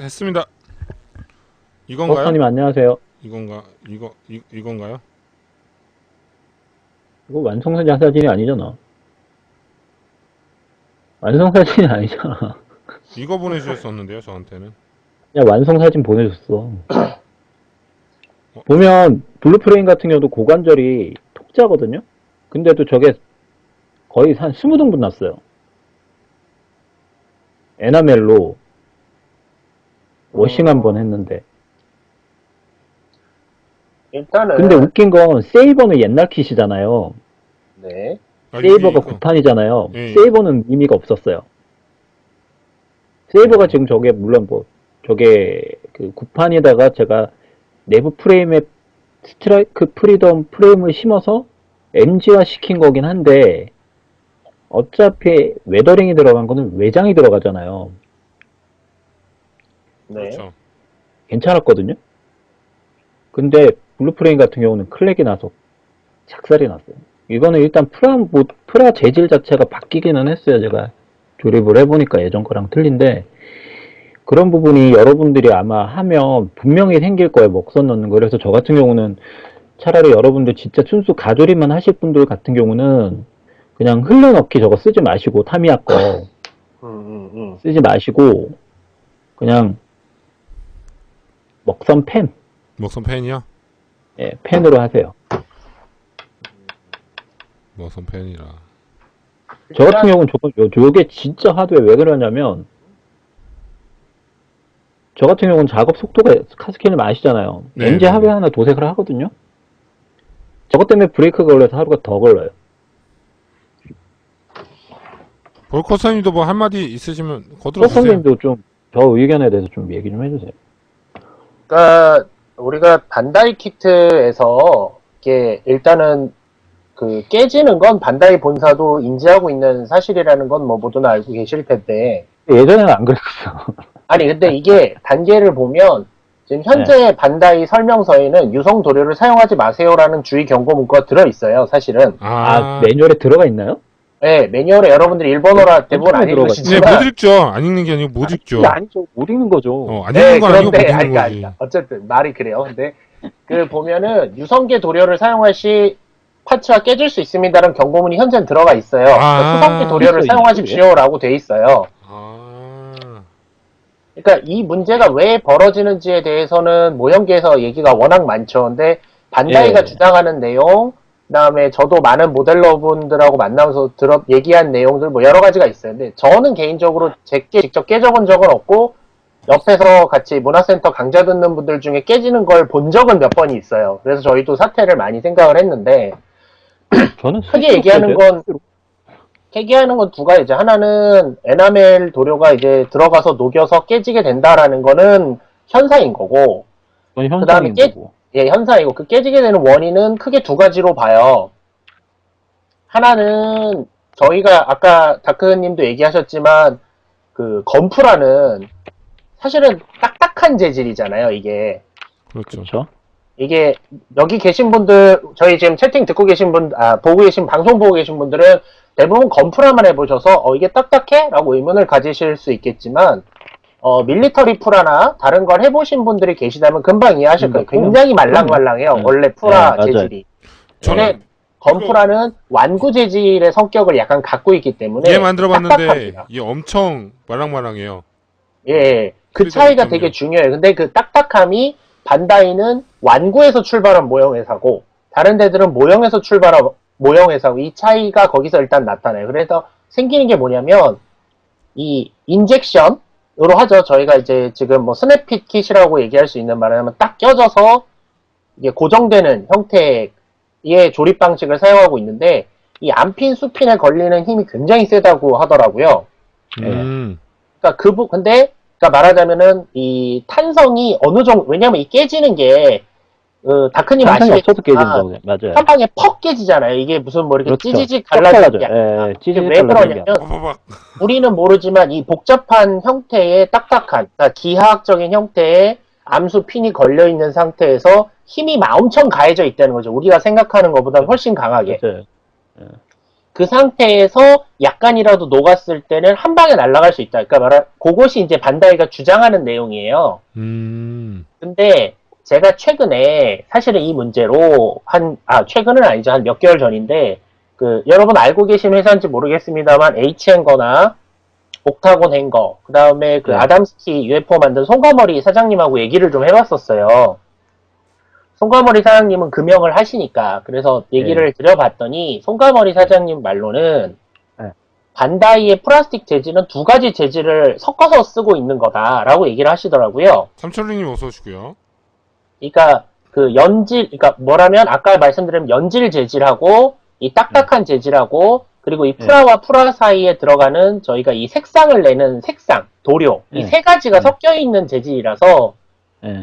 시작했습니다. 이건가요? 버퍼님 안녕하세요. 이건가요? 이거 완성사진이 아니잖아. 완성사진이 아니잖아. 이거 보내주셨었는데요, 저한테는. 그냥 완성사진 보내줬어. 보면 블루프레임 같은 경우도 고관절이 톡자거든요? 근데도 저게 거의 한 20등분 났어요. 에나멜로 워싱 한번 했는데. 일단은 근데 웃긴 건 세이버는 옛날 kit이잖아요. 네. 세이버가 구판이잖아요. 예. 세이버는 의미가 없었어요. 세이버가 지금 저게 물론 저게 그 구판에다가 제가 내부 프레임에 스트라이크 프리덤 프레임을 심어서 MG화 시킨 거긴 한데 어차피 웨더링이 들어간 거는 외장이 들어가잖아요. 네. 그렇죠. 괜찮았거든요. 근데 블루프레임 같은 경우는 클렉이 나서 작살이 났어요. 이거는 일단 프라 재질 자체가 바뀌기는 했어요. 제가 조립을 해보니까 예전 거랑 틀린데 그런 부분이 여러분들이 아마 하면 분명히 생길 거예요. 먹선 넣는 거. 그래서 저 같은 경우는 차라리 여러분들 진짜 순수 가조립만 하실 분들 같은 경우는 그냥 흘러넣기 저거 쓰지 마시고 타미야 거 쓰지 마시고 그냥 먹선 펜 먹선 펜이요? 예, 펜으로 하세요. 먹선 펜이라. 저 같은 경우는 요게 진짜 하드웨어 왜 그러냐면 저 같은 경우는 작업 속도가 카스케이님 아시잖아요. 네, MG 네. 하루에 하나 도색을 하거든요. 저것 때문에 브레이크가 걸려서 하루가 더 걸려요. 볼커스님도 뭐 한마디 있으시면 거들어주세요. 소성님도 좀 저 의견에 대해서 좀 얘기 좀 해주세요. 그러니까 우리가 반다이 키트에서 이게 일단은 그 깨지는 건 반다이 본사도 인지하고 있는 사실이라는 건 뭐 모두는 알고 계실 텐데 예전에는 안 그랬어요. 아니 근데 이게 단계를 보면 지금 현재 반다이 설명서에는 유성 도료를 사용하지 마세요라는 주의 경고 문구가 들어 있어요. 사실은. 매뉴얼에 들어가 있나요? 네, 매뉴얼에 여러분들이 일본어라 대부분 안 네, 읽으시지만 못 읽죠. 안 읽는 게 아니고 못 읽죠. 아니죠. 못 읽는 거죠. 안 읽는 건 아니고 못 그런데 읽는 거지. 어쨌든 말이 그래요. 근데 그 보면은 유성계 도료를 사용할 시 파츠가 깨질 수 있습니다라는 경고문이 현재는 들어가 있어요. 수성계 도료를 사용하십시오라고 돼 있어요. 그러니까 이 문제가 왜 벌어지는지에 대해서는 모형계에서 얘기가 워낙 많죠. 근데 반다이가 주장하는 내용, 그다음에 저도 많은 모델러분들하고 만나면서 얘기한 내용들 뭐 여러 가지가 있어요. 근데 저는 개인적으로 제게 직접 깨져본 적은 없고 옆에서 같이 문화센터 강좌 듣는 분들 중에 깨지는 걸 본 적은 몇 번이 있어요. 그래서 저희도 사태를 많이 생각을 했는데 저는 크게 얘기하는 건 두 가지죠. 하나는 에나멜 도료가 이제 들어가서 녹여서 깨지게 된다라는 거는 현상인 거고, 그다음에 현상이고 그 깨지게 되는 원인은 크게 두 가지로 봐요. 하나는 저희가 아까 다크님도 얘기하셨지만 그 건프라는 사실은 딱딱한 재질이잖아요. 이게. 그렇죠. 이게 여기 계신 분들, 저희 지금 채팅 듣고 계신 분, 보고 계신 방송 보고 계신 분들은 대부분 건프라만 해보셔서 이게 딱딱해? 라고 의문을 가지실 수 있겠지만 밀리터리 프라나 다른 걸 해보신 분들이 계시다면 금방 이해하실 거예요. 굉장히 말랑말랑해요. 원래 프라 재질이. 근데 건프라는 완구 재질의 성격을 약간 갖고 있기 때문에 얘 만들어봤는데 얘 엄청 말랑말랑해요. 예, 그 차이가 되게 중요해요. 근데 그 딱딱함이 반다이는 완구에서 출발한 모형 회사고 다른 데들은 모형에서 출발한 모형 회사고 이 차이가 거기서 일단 나타나요. 그래서 생기는 게 뭐냐면 이 인젝션으로 하죠. 저희가 이제 지금 뭐 스냅핏 킷이라고 얘기할 수 있는 말을 하면 딱 껴져서 이게 고정되는 형태의 조립 방식을 사용하고 있는데 이 안핀 수핀에 걸리는 힘이 굉장히 세다고 하더라고요. 그러니까 근데 말하자면은 이 탄성이 어느 정도, 왜냐면 이 깨지는 게 다크님 아시겠지만 맞아요. 한 방에 퍽 깨지잖아요. 이게 무슨 뭐 이렇게 그렇죠. 찌지직 갈라지는 게 왜 그러냐면 우리는 모르지만 이 복잡한 형태의 딱딱한, 그러니까 기하학적인 형태의 암수 핀이 걸려 있는 상태에서 힘이 엄청 가해져 있다는 거죠. 우리가 생각하는 것보다 훨씬 강하게. 그 상태에서 약간이라도 녹았을 때는 한 방에 날아갈 수 있다. 그러니까 그것이 이제 반다이가 주장하는 내용이에요. 근데 제가 최근에 사실은 이 문제로 최근은 아니죠. 한 몇 개월 전인데 여러분 알고 계신 회사인지 모르겠습니다만 H행거나 옥타곤 행거, 그 다음에 네. 아담스키 UFO 만든 송가머리 사장님하고 얘기를 좀 해봤었어요. 송가머리 사장님은 금형을 하시니까 그래서 얘기를 드려봤더니 송가머리 사장님 말로는 네. 반다이의 플라스틱 재질은 두 가지 재질을 섞어서 쓰고 있는 거다라고 얘기를 하시더라고요. 삼철리님 어서 오시고요. 그러니까 그러니까 뭐라면 아까 말씀드린 연질 재질하고 이 딱딱한 재질하고 그리고 이 프라와 프라 사이에 들어가는 저희가 이 색상을 내는 색상, 도료 이 세 가지가 섞여 있는 재질이라서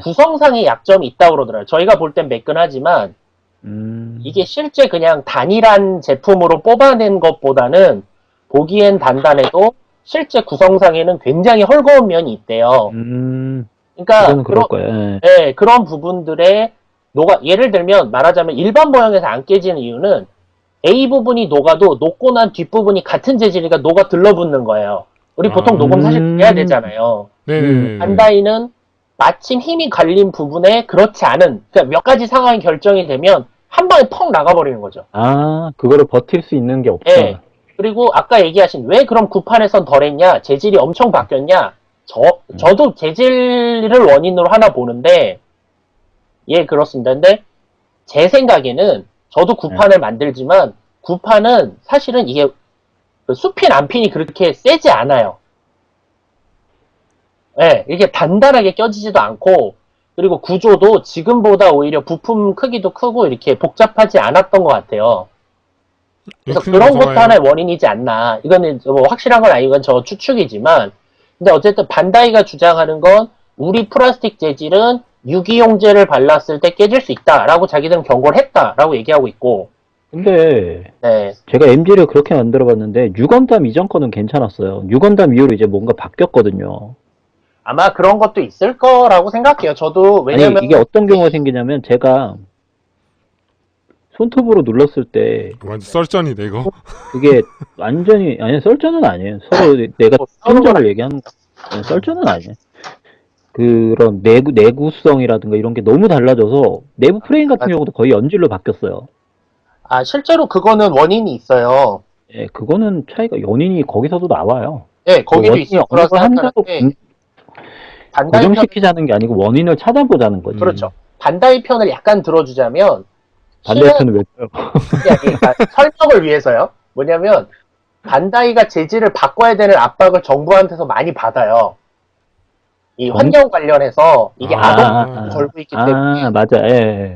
구성상의 약점이 있다고 그러더라고요. 저희가 볼 땐 매끈하지만 이게 실제 그냥 단일한 제품으로 뽑아낸 것보다는 보기엔 단단해도 실제 구성상에는 굉장히 헐거운 면이 있대요. 그러니까 그럴 거예요. 그런 부분들에 예를 들면 말하자면 일반 모형에서 안 깨지는 이유는 A 부분이 녹아도 녹고 난 뒷부분이 같은 재질이니까 녹아 들러붙는 거예요. 우리 보통 녹음 사실 해야 되잖아요. 네네네. 반다이는 마침 힘이 갈린 부분에 그렇지 않은 그러니까 몇 가지 상황이 결정이 되면 한 방에 펑 나가버리는 거죠. 그거를 버틸 수 있는 게 없다. 네. 그리고 아까 얘기하신 왜 그럼 구판에선 덜했냐, 재질이 엄청 바뀌었냐. 저도 재질을 원인으로 하나 보는데 그렇습니다. 근데 제 생각에는 저도 구판을 만들지만 구판은 사실은 이게 수핀 안핀이 그렇게 세지 않아요. 이게 단단하게 껴지지도 않고 그리고 구조도 지금보다 오히려 부품 크기도 크고 이렇게 복잡하지 않았던 것 같아요. 그래서 그런 것도 하나의 원인이지 않나. 이거는 뭐 확실한 건 아니고 저 추측이지만 근데 어쨌든 반다이가 주장하는 건 우리 플라스틱 재질은 유기용제를 발랐을 때 깨질 수 있다라고 자기들은 경고를 했다라고 얘기하고 있고 근데 제가 MG를 그렇게 만들어봤는데 유건담 이전 거는 괜찮았어요. 유건담 이후로 이제 뭔가 바뀌었거든요. 아마 그런 것도 있을 거라고 생각해요. 저도 왜냐면 이게 어떤 경우가 생기냐면 제가 손톱으로 눌렀을 때 완전 썰전이네 이거. 그게 완전히 썰전은 아니에요. 서로 내가 심정을 얘기하는 썰전은 아니에요. 그런 내구성이라든가 이런 게 너무 달라져서 내부 프레임 같은 경우도 거의 연질로 바뀌었어요. 실제로 그거는 원인이 있어요. 그거는 차이가 연인이 거기서도 나와요. 거기도 있을 거라 한다고 생각하는데 고정시키자는 게 아니고 원인을 찾아보자는 거지. 그렇죠. 반다이 편을 약간 들어주자면 반대편은 왜 써요? 그러니까 설명을 위해서요. 뭐냐면 반다이가 재질을 바꿔야 되는 압박을 정부한테서 많이 받아요. 이 환경 관련해서 이게 아동 걸고 있기 때문에 맞아.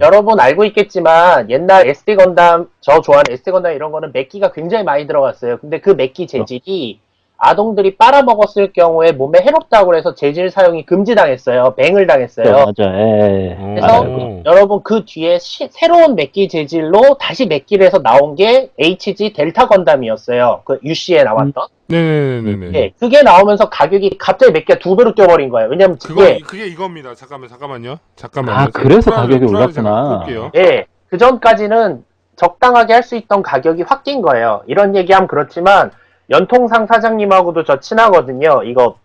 여러분 알고 있겠지만 옛날 SD 건담 저 좋아하는 SD 건담 이런 거는 맥기가 굉장히 많이 들어갔어요. 근데 그 맥기 재질이 아동들이 빨아먹었을 경우에 몸에 해롭다고 해서 재질 사용이 금지당했어요. 뱅을 당했어요. 맞아. 그래서 여러분 그 뒤에 새로운 맥기 재질로 다시 맥기를 해서 나온 게 HG 델타 건담이었어요. 그 UC에 나왔던. 네네네네. 그게 나오면서 가격이 갑자기 몇 개 두 배로 뛰어버린 거예요. 왜냐면 그게 이겁니다. 잠깐만요. 그래서 가격이 올랐구나. 그 전까지는 적당하게 할 수 있던 가격이 확 뛴 거예요. 이런 얘기하면 그렇지만 연통상 사장님하고도 저 친하거든요. 이거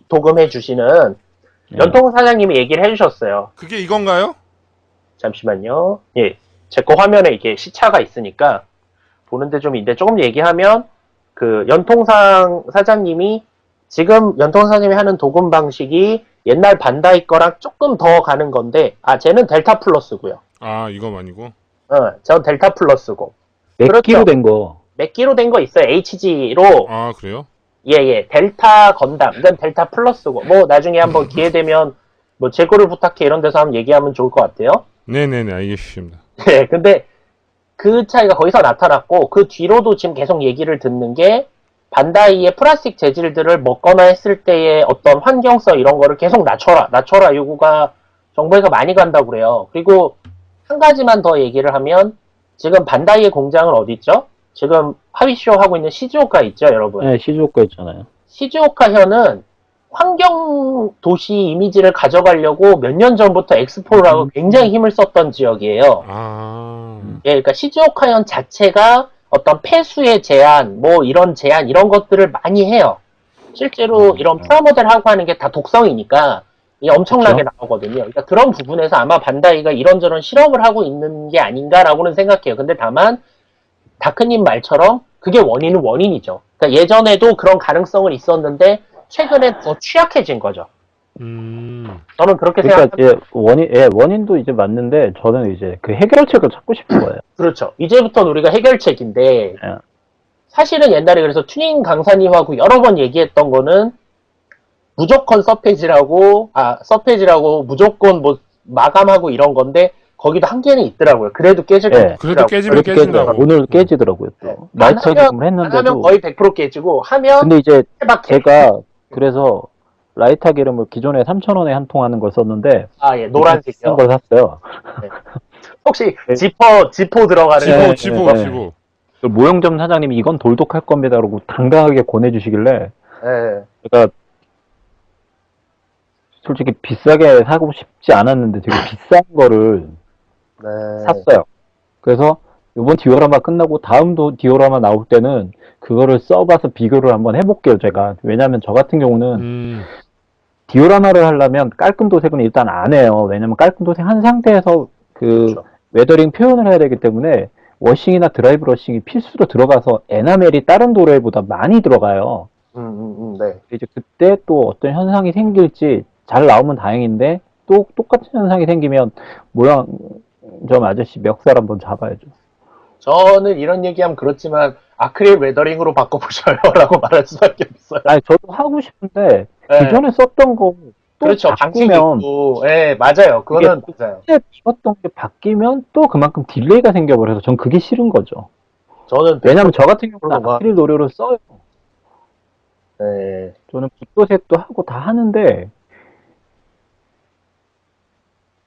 도금해 주시는 연통 사장님이 얘기를 해주셨어요. 그게 이건가요? 잠시만요. 제 거 화면에 이게 시차가 있으니까 보는데 좀 있는데 조금 얘기하면 그 연통상 사장님이 지금 연통 사장님이 하는 도금 방식이 옛날 반다이 거랑 조금 더 가는 건데 쟤는 델타 플러스고요. 이거 아니고? 전 델타 플러스고. 몇 기로 된 거? 몇 기로 된 거 있어요. HG로. 그래요? 델타 건담. 이건 델타 플러스고. 뭐 나중에 한번 기회 되면 뭐 재고를 부탁해 이런 데서 한번 얘기하면 좋을 것 같아요. 네네네 알겠습니다. 근데 그 차이가 거기서 나타났고 그 뒤로도 지금 계속 얘기를 듣는 게 반다이의 플라스틱 재질들을 먹거나 했을 때의 어떤 환경성 이런 거를 계속 낮춰라 요구가 정부에서 많이 간다고 그래요. 그리고 한 가지만 더 얘기를 하면 지금 반다이의 공장은 어디 있죠? 지금 하위쇼 하고 있는 시즈오카 있죠, 여러분? 시즈오카 있잖아요. 시즈오카 현은 환경 도시 이미지를 가져가려고 몇 년 전부터 엑스포를 하고 굉장히 힘을 썼던 지역이에요. 아. 예, 그러니까 시즈오카 현 자체가 어떤 폐수의 제한, 뭐 이런 제한, 이런 것들을 많이 해요. 실제로 이런 프라모델 하고 하는 게 다 독성이니까 이게 엄청나게 나오거든요. 그러니까 그런 부분에서 아마 반다이가 이런저런 실험을 하고 있는 게 아닌가라고는 생각해요. 근데 다만 다크님 말처럼 그게 원인은 원인이죠. 그러니까 예전에도 그런 가능성은 있었는데 최근에 더 취약해진 거죠. 저는 그렇게 그러니까 생각합니다. 이제 원인도 이제 맞는데 저는 이제 그 해결책을 찾고 싶은 거예요. 그렇죠. 이제부터는 우리가 해결책인데 예. 사실은 옛날에 그래서 튜닝 강사님하고 여러 번 얘기했던 거는 무조건 서페이지라고 무조건 뭐 마감하고 이런 건데 거기도 한계는 있더라고요. 그래도 깨질 거 예. 그래도 깨지면 그렇게 깨진다고. 오늘 깨지더라고요. 또. 라이터 기름을 하면 했는데도. 거의 100% 깨지고 하면 근데 이제 해박 제가 그래서 라이터 기름을 기존에 3,000원에 한 통 하는 걸 썼는데 예, 노란색이요. 비싼 걸 샀어요. 혹시 네. 지퍼 들어가는 지보. 그 모형점 사장님이 이건 돌독할 겁니다. 라고 당당하게 권해주시길래 예. 제가 솔직히 비싸게 사고 싶지 않았는데 되게 비싼 거를 네. 샀어요. 그래서 이번 디오라마 끝나고 다음도 디오라마 나올 때는 그거를 써봐서 비교를 한번 해볼게요, 제가. 왜냐면 저 같은 경우는 디오라마를 하려면 깔끔 도색은 일단 안 해요. 왜냐면 깔끔 도색 한 상태에서 그렇죠. 웨더링 표현을 해야 되기 때문에 워싱이나 드라이브 러싱이 필수로 들어가서 에나멜이 다른 도료보다 많이 들어가요. 네. 이제 그때 또 어떤 현상이 생길지 잘 나오면 다행인데 또 똑같은 현상이 생기면 모양 좀 아저씨 멱살 한번 잡아야죠. 저는 이런 얘기하면 그렇지만 아크릴 웨더링으로 바꿔보셔요 라고 말할 수밖에 없어요. 아니 저도 하고 싶은데 네. 기존에 썼던 거 또 그렇죠. 방식이 바꾸면 있고. 예, 맞아요. 그거는 맞아요. 그때 썼던 게 바뀌면 또 그만큼 딜레이가 생겨버려서 전 그게 싫은 거죠. 저는 왜냐면 저 같은 경우는 막- 아크릴 도료를 써요. 예. 저는 붓도색도 하고 다 하는데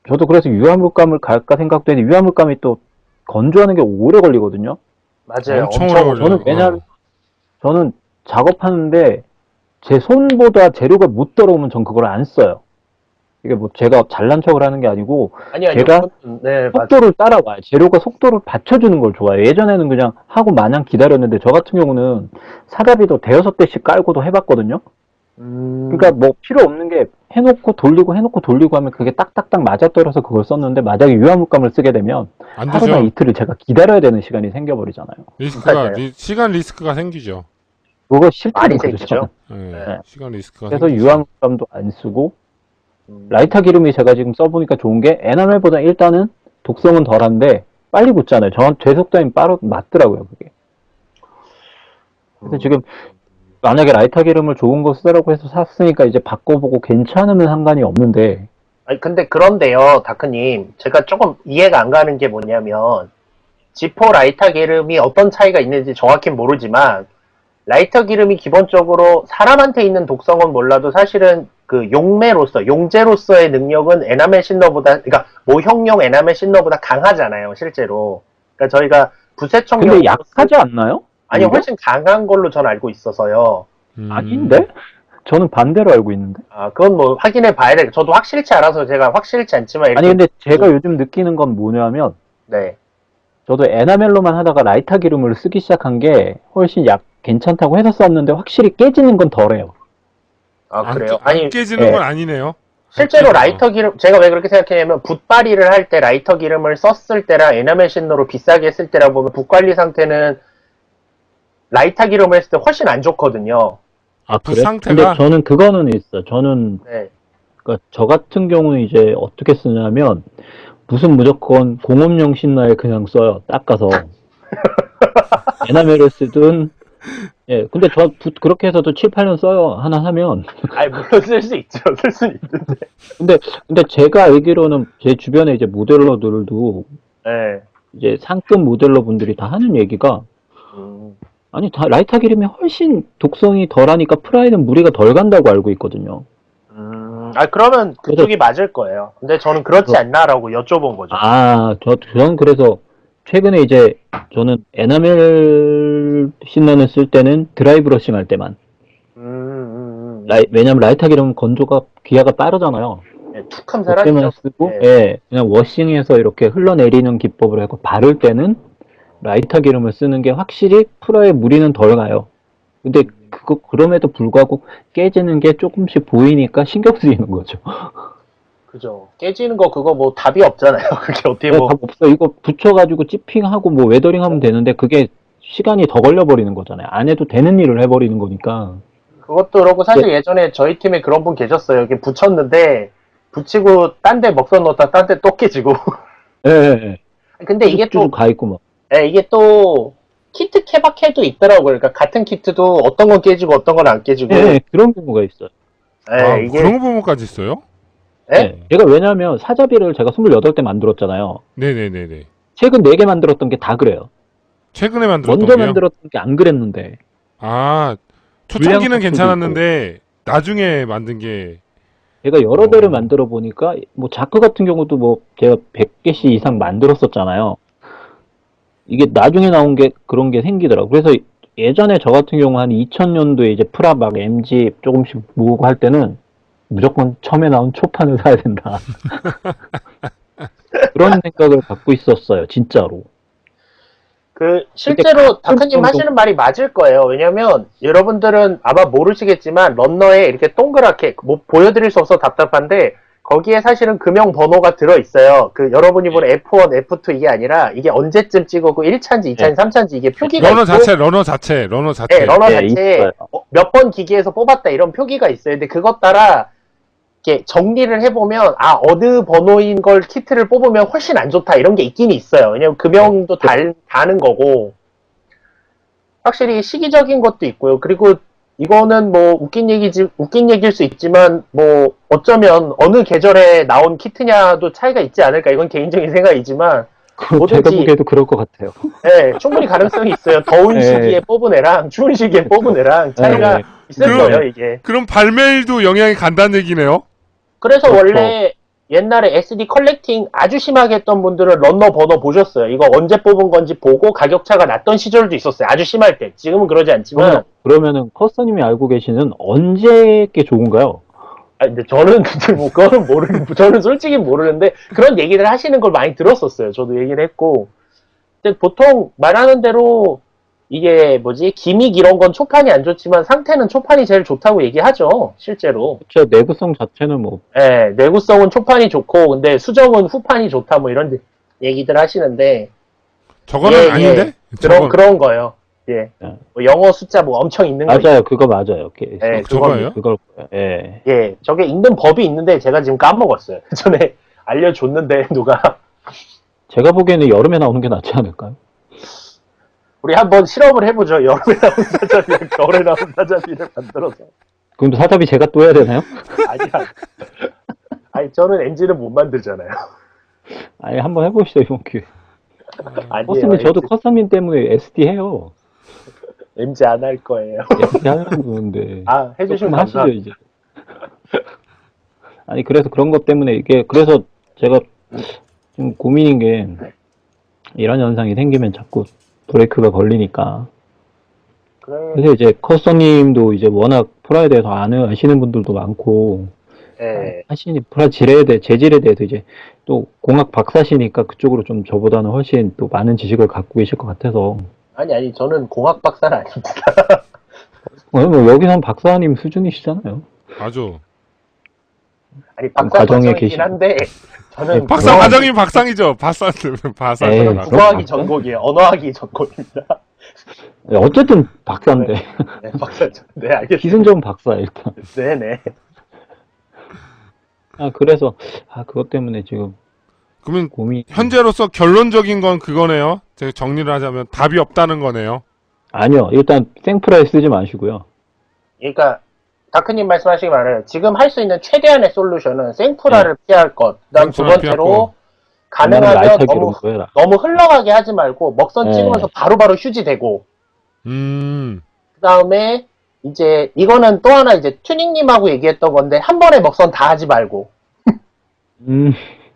저도 그래서 유화물감을 갈까 생각도 했는데 유화물감이 또 건조하는 게 오래 걸리거든요. 맞아요. 엄청 엄청 오래 걸려요. 저는 왜냐면 저는 작업하는데 제 손보다 재료가 못 들어오면 전 그걸 안 써요. 이게 뭐 제가 잘난 척을 하는 게 아니고 아니요. 제가 네, 맞아요. 속도를 따라와요. 재료가 속도를 받쳐주는 걸 좋아해요. 예전에는 그냥 하고 마냥 기다렸는데 저 같은 경우는 사다비도 대여섯 대씩 깔고도 해봤거든요. 그러니까 뭐 필요 없는 게 해놓고 돌리고 하면 그게 딱딱딱 맞아떨어서 그걸 썼는데 만약에 유화물감을 쓰게 되면 안 하루나 되죠. 이틀을 제가 기다려야 되는 시간이 생겨버리잖아요. 맞아요. 시간 리스크가 생기죠. 그거 싫다고 많이 그러죠. 생기죠. 예, 네. 시간 리스크가 그래서 생기죠. 유화물감도 안 쓰고 라이터 기름이 제가 지금 써보니까 좋은 게 에나멜보다 일단은 독성은 덜한데 빨리 굳잖아요. 제 속도에 맞더라고요, 그게. 그래서 지금 만약에 라이터 기름을 좋은 거 쓰라고 해서 샀으니까 이제 바꿔보고 괜찮으면 상관이 없는데 아니, 근데 그런데요, 다크님. 제가 조금 이해가 안 가는 게 뭐냐면, 지퍼 라이터 기름이 어떤 차이가 있는지 정확히 모르지만, 라이터 기름이 기본적으로 사람한테 있는 독성은 몰라도 사실은 그 용제로서의 능력은 에나멜 신너보다, 그러니까 모형용 에나멜 신너보다 강하잖아요, 실제로. 그러니까 저희가 부세청용. 근데 약하지 않나요? 아니, 오히려? 훨씬 강한 걸로 전 알고 있어서요. 아닌데? 저는 반대로 알고 있는데. 그건 뭐 확인해 봐야 돼. 저도 확실치 않아서 제가 확실치 않지만 이렇게. 아니 근데 제가 요즘 느끼는 건 뭐냐면 네. 저도 에나멜로만 하다가 라이터 기름을 쓰기 시작한 게 훨씬 괜찮다고 해서 썼는데 확실히 깨지는 건 덜해요. 그래요? 안 깨지는 예. 건 아니네요. 실제로 안 깨져요. 라이터 기름, 제가 왜 그렇게 생각했냐면, 붓발이를 할 때 라이터 기름을 썼을 때랑 에나멜 신너로 비싸게 했을 때라고 보면, 붓 관리 상태는 라이터 기름을 했을 때 훨씬 안 좋거든요. 그 그래? 상태가 근데 저는 그거는 있어. 저는 네. 그러니까 저 같은 경우는 이제 어떻게 쓰냐면 무조건 공업용 신나에 그냥 써요. 닦아서. 에나멜을 쓰든 예. 근데 그렇게 해서도 7, 8년 써요. 하나 하면. 물론 쓸 수 있죠. 쓸 수는 있는데. 근데 제가 알기로는 제 주변에 이제 모델러들도 네. 이제 상급 모델러 분들이 다 하는 얘기가 아니 라이터 기름이 훨씬 독성이 덜하니까 프라이는 무리가 덜 간다고 알고 있거든요. 그러면 그쪽이 맞을 거예요. 근데 저는 그렇지 않나라고 여쭤본 거죠. 저는 그래서 최근에 이제 저는 에나멜 신나는 쓸 때는 드라이 브러싱 할 때만. 왜냐면 라이터 기름은 기화가 빠르잖아요. 네, 툭하면 그때만 사라지죠. 쓰고, 네. 예, 그냥 워싱해서 이렇게 흘러내리는 기법을 하고 바를 때는 라이터 기름을 쓰는 게 확실히 프라의 무리는 덜 가요. 근데 그럼에도 불구하고 깨지는 게 조금씩 보이니까 신경 쓰이는 거죠. 그죠. 깨지는 거 그거 뭐 답이 없잖아요. 그게 어떻게 뭐. 답 없어. 이거 붙여가지고 찌핑하고 뭐 웨더링 하면 되는데 그게 시간이 더 걸려버리는 거잖아요. 안 해도 되는 일을 해버리는 거니까. 그것도 그렇고 사실 예전에 저희 팀에 그런 분 계셨어요. 이렇게 붙였는데 붙이고 딴 데 먹선 넣었다 딴 데 또 깨지고. 예, 예, 예. 근데 이게 또 가 있고 막. 이게 또 키트 케바케도 있더라고요. 그러니까 같은 키트도 어떤 건 깨지고 어떤 건 안 깨지고. 예, 그런 경우가 있어요. 이게 그런 부분까지 있어요? 예? 제가 왜냐면 사자비를 제가 28대 만들었잖아요. 네네네네. 최근 4개 만들었던 게 다 그래요. 최근에 만들었던 먼저 게요? 만들었던 게 안 그랬는데. 아, 물량 초창기는 속도도 괜찮았는데 나중에 만든 게 제가 여러 대를 만들어 보니까 뭐 자크 같은 경우도 뭐 제가 100개씩 이상 만들었었잖아요. 이게 나중에 나온 게 그런 게 생기더라고요. 그래서 예전에 저 같은 경우 한 2000년도에 이제 프라 막 MG 조금씩 모으고 할 때는 무조건 처음에 나온 초판을 사야 된다. 그런 생각을 갖고 있었어요, 진짜로. 실제로 다크님 하시는 말이 맞을 거예요. 왜냐면 여러분들은 아마 모르시겠지만 런너에 이렇게 동그랗게 뭐 보여드릴 수 없어 답답한데 거기에 사실은 금형 번호가 들어있어요. 여러분이 보는 F1, F2 이게 아니라 이게 언제쯤 찍었고 1차인지 2차인지 3차인지 이게 표기가 러너 있고 자체, 러너 자체. 네, 러너 네, 자체에 있어요. 몇 번 기기에서 뽑았다 이런 표기가 있어요. 근데 그것 따라 이렇게 정리를 해보면 어느 번호인 걸 키트를 뽑으면 훨씬 안 좋다 이런 게 있긴 있어요. 왜냐면 금형도 다는 거고 확실히 시기적인 것도 있고요. 그리고 이거는 뭐 웃긴 얘기일 수 있지만 뭐 어쩌면 어느 계절에 나온 키트냐도 차이가 있지 않을까 이건 개인적인 생각이지만 제가 보기에도 그럴 것 같아요. 네, 충분히 가능성이 있어요. 더운 시기에 뽑은 애랑 추운 시기에 뽑은 애랑 차이가 있을 거예요, 이게. 그럼 발매일도 영향이 간다는 얘기네요? 그래서 원래 옛날에 SD 컬렉팅 아주 심하게 했던 분들은 런너 번호 보셨어요. 이거 언제 뽑은 건지 보고 가격차가 났던 시절도 있었어요. 아주 심할 때. 지금은 그러지 않지만. 그러면은 커스님이 알고 계시는 언제 게 좋은가요? 근데 저는 뭐 그거는 저는 솔직히 모르는데 그런 얘기를 하시는 걸 많이 들었었어요. 저도 얘기를 했고. 근데 보통 말하는 대로 이게 기믹 이런 건 초판이 안 좋지만 상태는 초판이 제일 좋다고 얘기하죠. 실제로. 그렇죠. 내구성 자체는 뭐. 네, 내구성은 초판이 좋고 근데 수정은 후판이 좋다 뭐 이런 얘기들 하시는데 저거는 아닌데? 그런 거예요. 예. 뭐 영어 숫자 뭐 엄청 있는 거 맞아요. 그거 맞아요. 네, 저거예요? 그걸 예. 예, 저게 있는 법이 있는데 제가 지금 까먹었어요. 전에 알려줬는데 누가 제가 보기에는 여름에 나오는 게 낫지 않을까요? 우리 한번 실험을 해보죠. 여름에 나온 사자비랑 겨울에 나온 사자비를 만들어서. 그럼 사자비 제가 또 해야 되나요? 아니 저는 엔진은 못 만들잖아요. 아니 한번 해봅시다 이번 기회. 아니에요. 커스님 저도 커스님 때문에 SD 해요. MG 안 할 거예요. SD 하려고 그러는데. 해주시면 하시죠 감사합니다. 이제. 아니 그래서 그런 것 때문에 이게 그래서 제가 좀 고민인 게 이런 현상이 생기면 자꾸 브레이크가 걸리니까. 그래서 이제 커스님도 이제 워낙 프라에 대해서 아시는 분들도 많고 하시니 프라 재질에 대해서 이제 또 공학 박사시니까 그쪽으로 좀 저보다는 훨씬 또 많은 지식을 갖고 계실 것 같아서. 아니 저는 공학 박사는 아닙니다. 뭐 여기선 박사님 수준이시잖아요. 맞아. 아니 박사 과정이긴 한데 저는 박사 과정이 박상이죠. 저는 국어학이 전공이에요. 언어학이 전공입니다. 어쨌든 박사인데. 네, 박사죠. 네, 알겠습니다. 기승전 박사 일단. 네네. 그래서 그것 때문에 지금 그러면 고민. 현재로서 결론적인 건 그거네요. 제가 정리를 하자면 답이 없다는 거네요. 아니요. 일단 생프라에 쓰지 마시고요. 그러니까 다크님 말씀하시기 말아요. 지금 할 수 있는 최대한의 솔루션은 생프라를 피할 것. 그다음 두 번째로 가능하면 너무 흘러가게 하지 말고 먹선 찍으면서 바로바로 휴지되고. 그다음에 이제 이거는 또 하나 이제 튜닝님하고 얘기했던 건데 한 번에 먹선 다 하지 말고.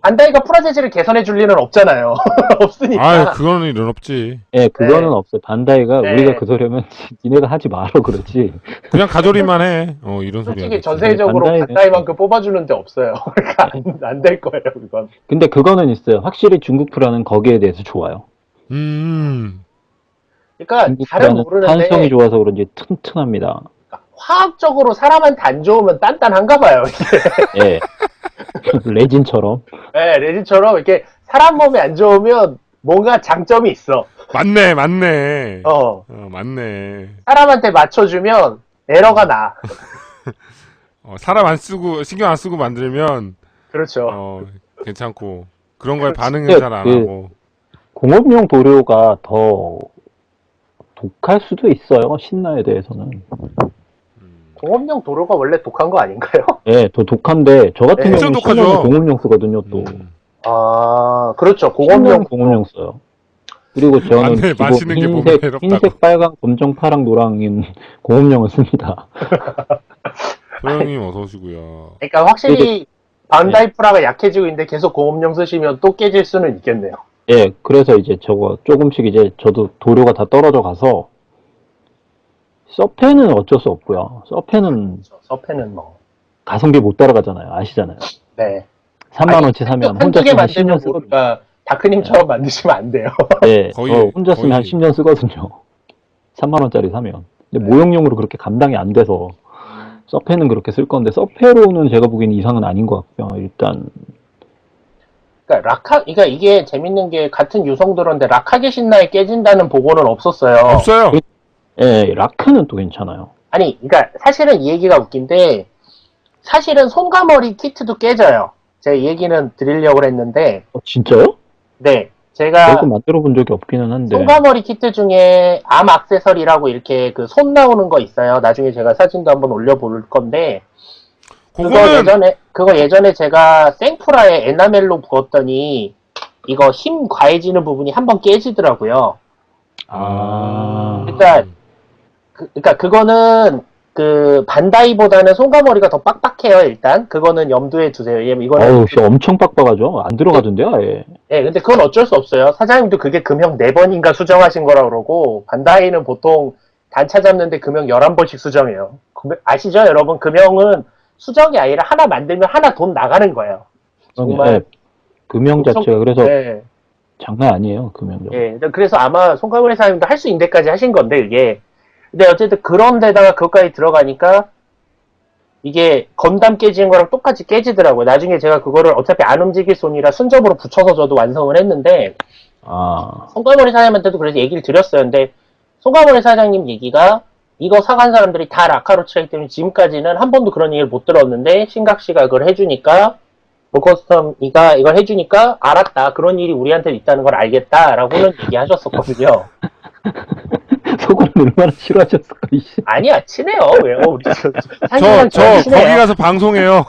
반다이가 프라 재질을 개선해 줄 리는 없잖아요. 없으니까. 그거는 일은 없지. 네, 그거는 없어요. 반다이가 우리가 그 소리하면 니네가 하지 말어 그러지. 그냥 가조리만 해. 이런 소리. 솔직히 전세적으로 반다이만큼 뽑아주는 데 없어요. 그러니까 안 될 거예요, 그건. 근데 그거는 있어요. 확실히 중국 프라는 거기에 대해서 좋아요. 그러니까 중국 잘은 프라는 모르는데 탄성이 좋아서 그런지 튼튼합니다. 화학적으로 사람한테 안 좋으면 단단한가 봐요. 예. 레진처럼. 네, 레진처럼 이렇게 사람 몸에 안 좋으면 뭔가 장점이 있어. 맞네, 맞네. 어, 맞네. 사람한테 맞춰주면 에러가 나. 사람 안 쓰고, 신경 안 쓰고 만들면, 그렇죠. 괜찮고. 그런 거에 그렇지. 반응을 잘 안 그- 하고. 공업용 도료가 더 독할 수도 있어요. 신나에 대해서는. 공업용 도료가 원래 독한 거 아닌가요? 예, 더 독한데 저 같은 네. 경우는 엄청 독하죠. 신나는 공업용 쓰거든요. 또 아, 그렇죠. 신나는 공업용 공업용 써요. 그리고 저는 맞네, 기본 마시는 게 몸에 흰색, 해롭다고. 흰색, 빨강, 검정, 파랑, 노랑인 공업용을 씁니다. 소영님 어서 오시고요. 그러니까 확실히 반다이 프라가 약해지고 있는데 계속 공업용 쓰시면 또 깨질 수는 있겠네요. 예, 그래서 이제 저거 조금씩 이제 저도 도료가 다 떨어져 가서 서페는 어쩔 수 없고요. 서페는 서페는 뭐. 가성비 못 따라가잖아요. 아시잖아요. 네. 3만 원치 사면 혼자 한두 개 쓰면 한 만들면 10년 쓰거든요. 모르니까 다크님처럼 만드시면 안 돼요. 예, 거의- 저 혼자 쓰면 한 거의- 10년 쓰거든요. 3만 원짜리 사면. 근데 모형용으로 그렇게 감당이 안 돼서 서페는 그렇게 쓸 건데 서페로는 제가 보기엔 이상은 아닌 것 같고요. 일단 그러니까 이게 재밌는 게 같은 유성도로인데 락하게 신나에 깨진다는 보고는 없었어요. 없어요. 예, 라크는 또 괜찮아요. 아니, 그러니까 사실은 이 얘기가 웃긴데 사실은 손과 머리 키트도 깨져요. 제가 이 얘기는 드리려고 했는데, 진짜요? 네, 제가 저도 만들어 본 적이 없기는 한데. 손과 머리 키트 중에 암 액세서리라고 이렇게 그 손 나오는 거 있어요. 나중에 제가 사진도 한번 올려볼 건데, 그거는 그거 예전에 제가 생프라에 에나멜로 부었더니 이거 힘 과해지는 부분이 한번 깨지더라고요. 아. 그러니까 그거는 그 반다이보다는 손과 머리가 더 빡빡해요. 일단 그거는 염두에 두세요. 왜냐면 이거는 어우, 진짜 엄청 빡빡하죠? 안 들어가던데요, 아예. 예, 근데 그건 어쩔 수 없어요. 사장님도 그게 금형 4번인가 수정하신 거라 그러고 반다이는 보통 단차 잡는데 금형 11번씩 수정해요. 아시죠, 여러분? 금형은 수정이 아니라 하나 만들면 하나 돈 나가는 거예요. 정말 예, 금형 자체가 그래서 예, 장난 아니에요, 금형. 예. 그래서 아마 손가락의 사장님도 할 수 있는 데까지 하신 건데 이게 근데 어쨌든 그런 데다가 그것까지 들어가니까 이게 건담 깨지는 거랑 똑같이 깨지더라고요. 나중에 제가 그거를 어차피 안 움직일 손이라 순접으로 붙여서 저도 완성을 했는데 아, 손가머리 사장님한테도 그래서 얘기를 드렸어요. 근데 손가머리 사장님 얘기가 이거 사간 사람들이 다 라카로 칠하기 때문에 지금까지는 한 번도 그런 얘기를 못 들었는데 신각씨가 그걸 해주니까 모커스텀이가 이걸 해주니까 알았다. 그런 일이 우리한테 있다는 걸 알겠다라고는 얘기하셨었거든요. 속으로 얼마나 싫어하셨을까, 이씨. 아니야, 친해요. 왜요? 우리 저 사장님이랑 거기 친해요. 가서 방송해요.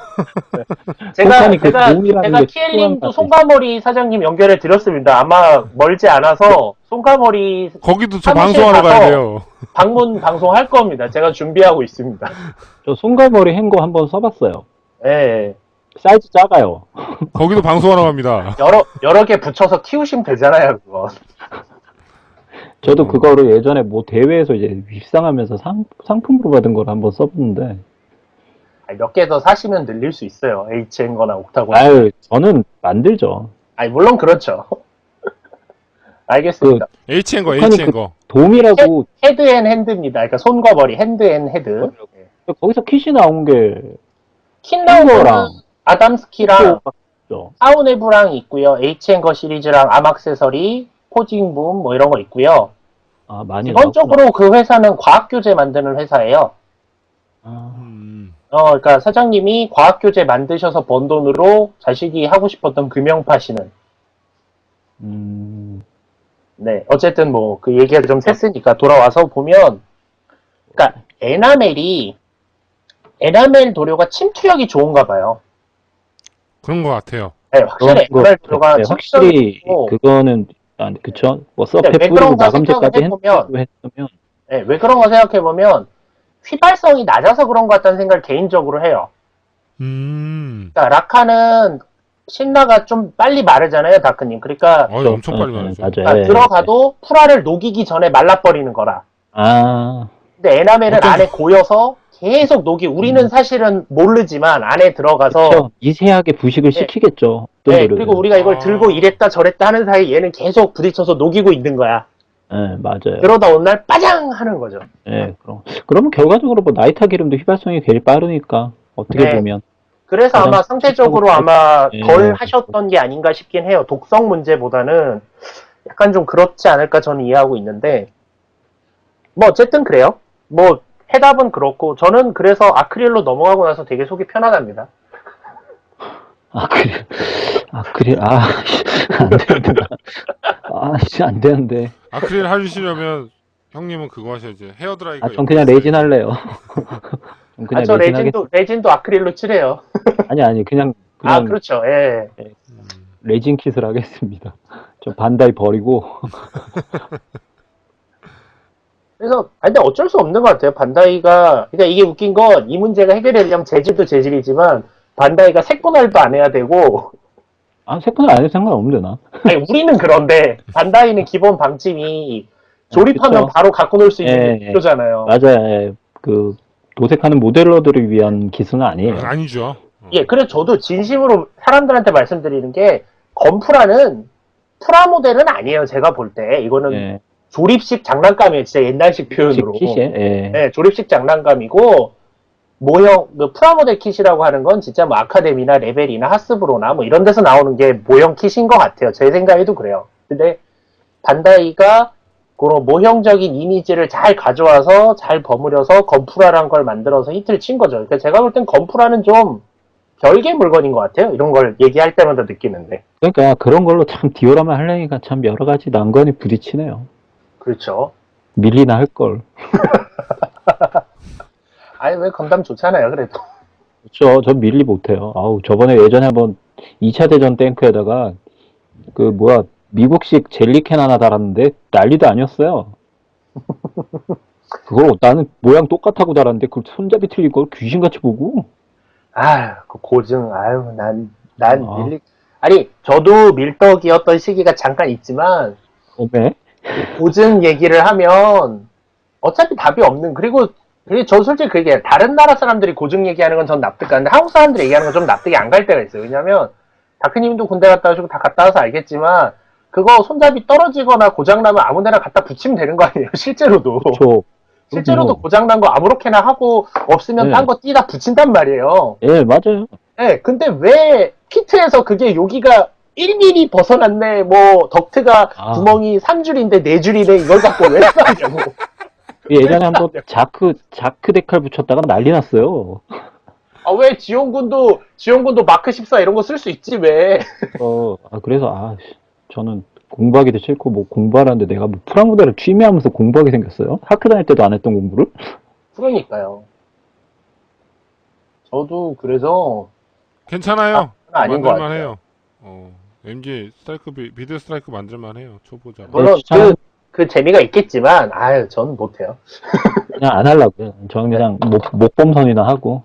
제가 그 도움이라는 게 키엘님도 필요한 손가머리 사장님 연결해 드렸습니다. 아마 멀지 않아서 손가머리 거기도 저 사무실 방송하러 가서 가야 돼요. 방문 방송할 겁니다. 제가 준비하고 있습니다. 저 손가머리 헹거 한번 써봤어요. 예. 사이즈 작아요. 거기도 방송하러 갑니다. 여러 개 붙여서 키우시면 되잖아요, 그거. 저도 그거를 예전에 뭐 대회에서 이제 입상하면서 상품으로 받은 걸 한번 써봤는데. 몇 개 더 사시면 늘릴 수 있어요. HN거나 옥타곤. 아유, 저는 만들죠. 아니, 물론 그렇죠. 알겠습니다. HN 거, 아니, HN 거. 돔이라고 헤드 앤 핸드입니다. 그러니까 손과 머리, 핸드 앤 헤드. 거기서 킷이 나온 게 킨나우거랑 킹거랑 아담스키랑 죠. 사우네브랑 있고요. HN거 시리즈랑 암악세서리, 포징붐 뭐 이런 거 있고요. 아, 많이 기본적으로 그 회사는 과학교재 만드는 회사예요. 나왔구나. 그러니까 사장님이 과학교재 만드셔서 번 돈으로 자식이 하고 싶었던 금형 파시는. 네, 어쨌든 뭐 그 얘기가 좀 샜으니까 돌아와서 보면, 그러니까 에나멜 도료가 침투력이 좋은가 봐요. 그런 것 같아요. 네, 확실히 에나멜 도료가 네, 침투력이 확실히 좋고, 그거는 그쵸? 뭐 서페 왜 뿌리고 그런가 마감제까지 생각을 했으면 네, 왜 그런가 생각해보면 휘발성이 낮아서 그런 것 같다는 생각을 개인적으로 해요. 그러니까 라카는 신라가 좀 빨리 마르잖아요, 다크님. 그러니까, 엄청 빨리 말하죠. 맞아요. 그러니까 들어가도 풀알을 녹이기 전에 말라버리는 거라. 아, 근데 에나멜은 어떤- 안에 고여서 계속 우리는 사실은 모르지만 안에 들어가서 그쵸. 미세하게 부식을 네. 시키겠죠. 어떤 네, 노래는. 그리고 우리가 이걸 아. 들고 이랬다 저랬다 하는 사이 얘는 계속 부딪혀서 녹이고 있는 거야. 네, 맞아요. 그러다 어느 날 빠장 하는 거죠. 네, 그러면 결과적으로 뭐 나이타 기름도 휘발성이 제일 빠르니까 어떻게 네. 보면 그래서 가장 아마 상대적으로 쉽다고 아마 네. 덜 하셨던 게 아닌가 싶긴 해요. 독성 문제보다는 약간 좀 그렇지 않을까 저는 이해하고 있는데 뭐 어쨌든 그래요. 뭐 해답은 그렇고 저는 그래서 아크릴로 넘어가고 나서 되게 속이 편안합니다. 안 되는데. 안 되는데. 아크릴 하시려면 형님은 그거 하셔야지. 헤어드라이가. 전 그냥 레진 할래요. 전 그냥 저 레진 레진도 아크릴로 칠해요. 아니, 그냥 그렇죠. 예. 레진 킷을 하겠습니다. 저 반다이 버리고. 그래서 근데 어쩔 수 없는 것 같아요. 반다이가 그러니까 이게 웃긴 건 이 문제가 해결되려면 재질도 재질이지만 반다이가 색분할도 안 해야 되고 색분을 안 해도 상관없는데, 나. 아니 우리는 그런데 반다이는 기본 방침이 조립하면 그쵸. 바로 갖고 놀 수 있는 예, 목표잖아요. 맞아요. 예. 그, 도색하는 모델러들을 위한 기술은 아니에요. 아니죠. 예, 그래서 저도 진심으로 사람들한테 말씀드리는 게 건프라는 프라모델은 아니에요. 제가 볼 때 이거는 예. 조립식 장난감이에요. 진짜 옛날식 표현으로. 킷이에, 예. 네, 조립식 장난감이고 모형 그 프라모델 킷이라고 하는 건 진짜 뭐 아카데미나 레벨이나 하스브로나 뭐 이런 데서 나오는 게 모형 킷인 것 같아요. 제 생각에도 그래요. 근데 반다이가 그런 모형적인 이미지를 잘 가져와서 잘 버무려서 건프라란 걸 만들어서 히트를 친 거죠. 그러니까 제가 볼 땐 건프라는 좀 별개 물건인 것 같아요. 이런 걸 얘기할 때마다 느끼는데. 그러니까 그런 걸로 참 디오라마 하려니까 참 여러 가지 난관이 부딪히네요. 그렇죠. 밀리나 할 걸. 아니 왜 건담 좋잖아요. 그래도. 그렇죠. 전 밀리 못해요. 저번에 예전에 한번 2차 대전 탱크에다가 미국식 젤리캔 하나 달았는데 난리도 아니었어요. 그걸 나는 모양 똑같다고 달았는데 그걸 손잡이 틀린 걸 귀신같이 보고. 그 고증. 난 아. 아니 저도 밀떡이었던 시기가 잠깐 있지만 네? 고증 얘기를 하면 어차피 답이 없는 그리고 저 솔직히 그게 다른 나라 사람들이 고증 얘기하는 건 전 납득 가는데 한국 사람들이 얘기하는 건 좀 납득이 안 갈 때가 있어요. 왜냐면 다크님도 군대 갔다 오시고 다 갔다 와서 알겠지만 그거 손잡이 떨어지거나 고장나면 아무 데나 갖다 붙이면 되는 거 아니에요. 실제로도. 그렇죠. 실제로도 고장난 거 아무렇게나 하고 없으면 네. 딴 거 띠다 붙인단 말이에요. 예, 맞아요. 네, 근데 왜 키트에서 그게 여기가 1mm 벗어났네, 뭐 덕트가 구멍이 3줄인데 4줄이네 이걸 갖고 왜 싸우냐고. 예전에 한번 자크 데칼 붙였다가 난리 났어요. 왜 지원군도 마크 14 이런 거 쓸 수 있지 왜? 그래서 저는 공부하기도 싫고 뭐 공부하라는데 내가 뭐 프라모델을 취미하면서 공부하게 생겼어요. 학교 다닐 때도 안 했던 공부를. 그러니까요. 저도 그래서 괜찮아요. 아닌 것 만들만 같아요. 해요. MG 스트라이크 비드 스트라이크 만들만 해요. 초보자. 물론 네, 그 재미가 있겠지만 저는 못해요. 그냥 안 하려고요. 저는 그냥 목범선이나 하고.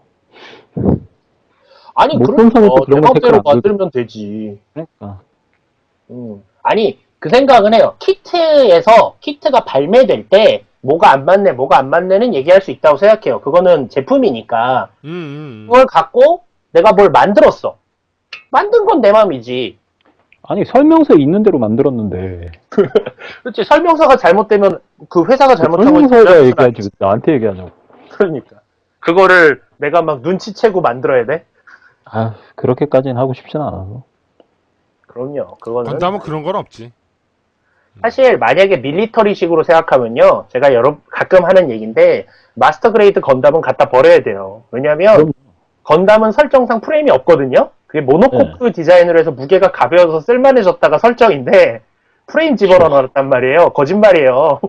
아니 목범선은 또 그런 거 대로 색깔 안 만들면 되지. 그러니까. 아니 그 생각은 해요. 키트가 발매될 때 뭐가 안 맞네는 얘기할 수 있다고 생각해요. 그거는 제품이니까 그걸 갖고 내가 뭘 만들었어. 만든 건 내 맘이지. 아니 설명서에 있는 대로 만들었는데. 그렇지. 설명서가 잘못되면 그 회사가 잘못한 걸 설명서에다 얘기하지 나한테 얘기하냐고. 그러니까 그거를 내가 막 눈치채고 만들어야 돼? 그렇게까지는 하고 싶진 않아서. 그럼요. 그거는 건담은 그런 건 없지. 사실 만약에 밀리터리식으로 생각하면요. 제가 가끔 하는 얘기인데 마스터 그레이드 건담은 갖다 버려야 돼요. 왜냐면 건담은 설정상 프레임이 없거든요. 그게 모노코크 디자인으로 해서 무게가 가벼워서 쓸만해졌다가 설정인데 프레임 집어넣었단 말이에요. 거짓말이에요.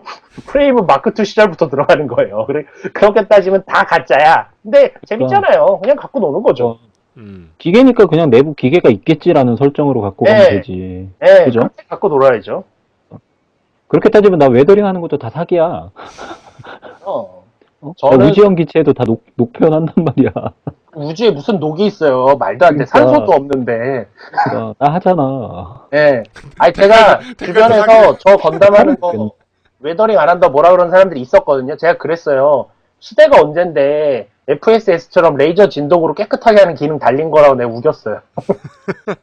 프레임은 마크2 시절부터 들어가는 거예요. 그렇게 따지면 다 가짜야. 근데 재밌잖아요. 그냥 갖고 노는 거죠. 기계니까 그냥 내부 기계가 있겠지라는 설정으로 갖고 가면 되지. 네, 그죠? 그렇게 갖고 놀아야죠. 그렇게 따지면 나 웨더링 하는 것도 다 사기야. 저는 우주형 기체에도 다 녹표현한단 말이야. 우주에 무슨 녹이 있어요. 말도 안 돼. 산소도 없는데. 나 하잖아. 네. 제가 주변에서 저 건담하는 거 웨더링 안 한다 뭐라 그러는 사람들이 있었거든요. 제가 그랬어요. 시대가 언젠데 FSS처럼 레이저 진동으로 깨끗하게 하는 기능 달린 거라고 내가 우겼어요. 나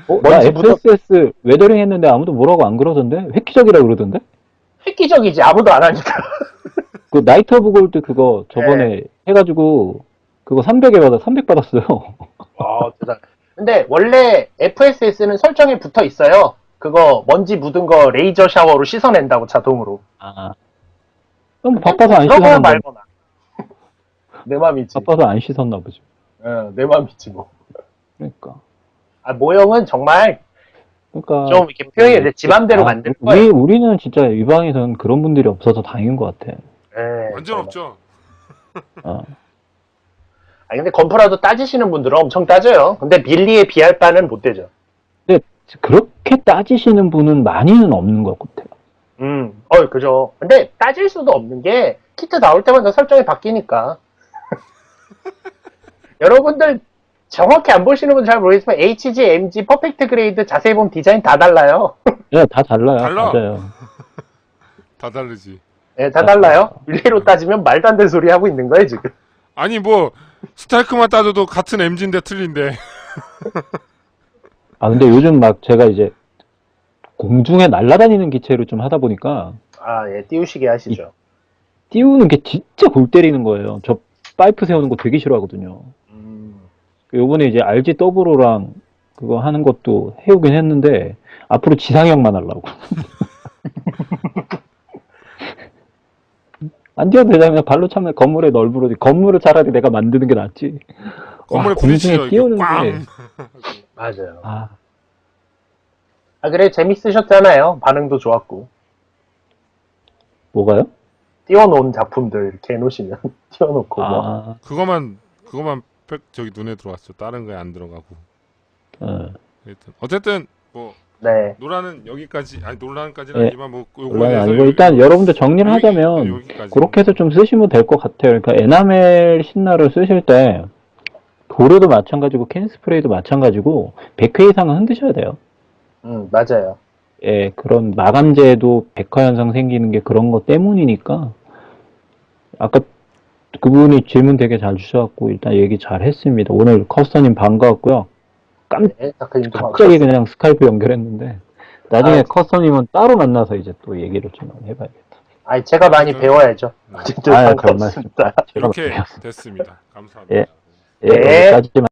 뭔지 묻어- FSS 웨더링 했는데 아무도 뭐라고 안 그러던데? 획기적이라 그러던데? 획기적이지 아무도 안 하니까. 그 나이트 오브 골드 그거 저번에 해가지고 그거 300 받았어요. 대단. 근데 원래 FSS는 설정에 붙어 있어요. 그거 먼지 묻은 거 레이저 샤워로 씻어낸다고 자동으로. 아. 그럼 바빠서 안 들어거나 씻었나 보지. 말거나. 내 맘이지. 바빠서 안 씻었나 보지. 내 맘이지 뭐. 그러니까. 모형은 정말 그러니까. 좀 이렇게 표현이 돼. 지 맘대로 만든 거예요. 우리는 진짜 이 방에서는 그런 분들이 없어서 다행인 것 같아. 완전 정말. 없죠. 어. 근데 건프라도 따지시는 분들은 엄청 따져요. 근데 밀리에 비할 바는 못 되죠. 근데 그렇게 따지시는 분은 많이는 없는 것 같아요. 그죠. 근데 따질 수도 없는 게 키트 나올 때마다 설정이 바뀌니까. 여러분들 정확히 안 보시는 분은 잘 모르겠지만 HG, MG, 퍼펙트 그레이드 자세히 보면 디자인 다 달라요. 야, 다 달라요. 달라. 맞아요. 다 다르지. 다 달라요. 밀리로 따지면 말도 안 되는 소리 하고 있는 거예요 지금. 아니 뭐 스타이크만 따져도 같은 MG인데 틀린데. 근데 요즘 막 제가 이제 공중에 날아다니는 기체를 좀 하다 보니까 띄우시게 하시죠. 띄우는 게 진짜 골 때리는 거예요. 저 파이프 세우는 거 되게 싫어하거든요. 요번에 이제 RGW랑 그거 하는 것도 해오긴 했는데 앞으로 지상형만 하려고. 안 뛰어도 되잖아요. 발로 차면 건물에 널브러지. 건물을 차라리 내가 만드는 게 낫지. 건물에 공중에 부딪히죠. 띄우는 꽝. 게. 맞아요. 그래 재밌으셨잖아요. 반응도 좋았고. 뭐가요? 띄워놓은 작품들 이렇게 해놓으시면 띄워놓고 뭐. 그거만 저기 눈에 들어왔죠. 다른 거에 안 들어가고. 어쨌든 뭐 네. 노라는 여기까지 노라는까지는 네. 아니지만 뭐 요거에 물론 대해서 아니고 일단 여러분들 정리를 여기- 하자면 여기까지. 그렇게 해서 좀 쓰시면 될 것 같아요. 그러니까 에나멜 신나를 쓰실 때 도료도 마찬가지고 캔 스프레이도 마찬가지고 100회 이상은 흔드셔야 돼요. 맞아요. 예, 그런 마감재도 백화 현상 생기는 게 그런 거 때문이니까 아까 그분이 질문 되게 잘 주셔갖고 일단 얘기 잘 했습니다. 오늘 커스터님 반가웠고요. 네, 다크님도 갑자기 그냥 스카이프 연결했는데 나중에 아, 커스터님은 따로 만나서 이제 또 얘기를 좀 해봐야겠다. 제가 많이 배워야죠. 어쨌든 아유, 반갑습니다. 제가 이렇게 배웠어요. 됐습니다. 감사합니다. 예. 예, 네. 여기까지만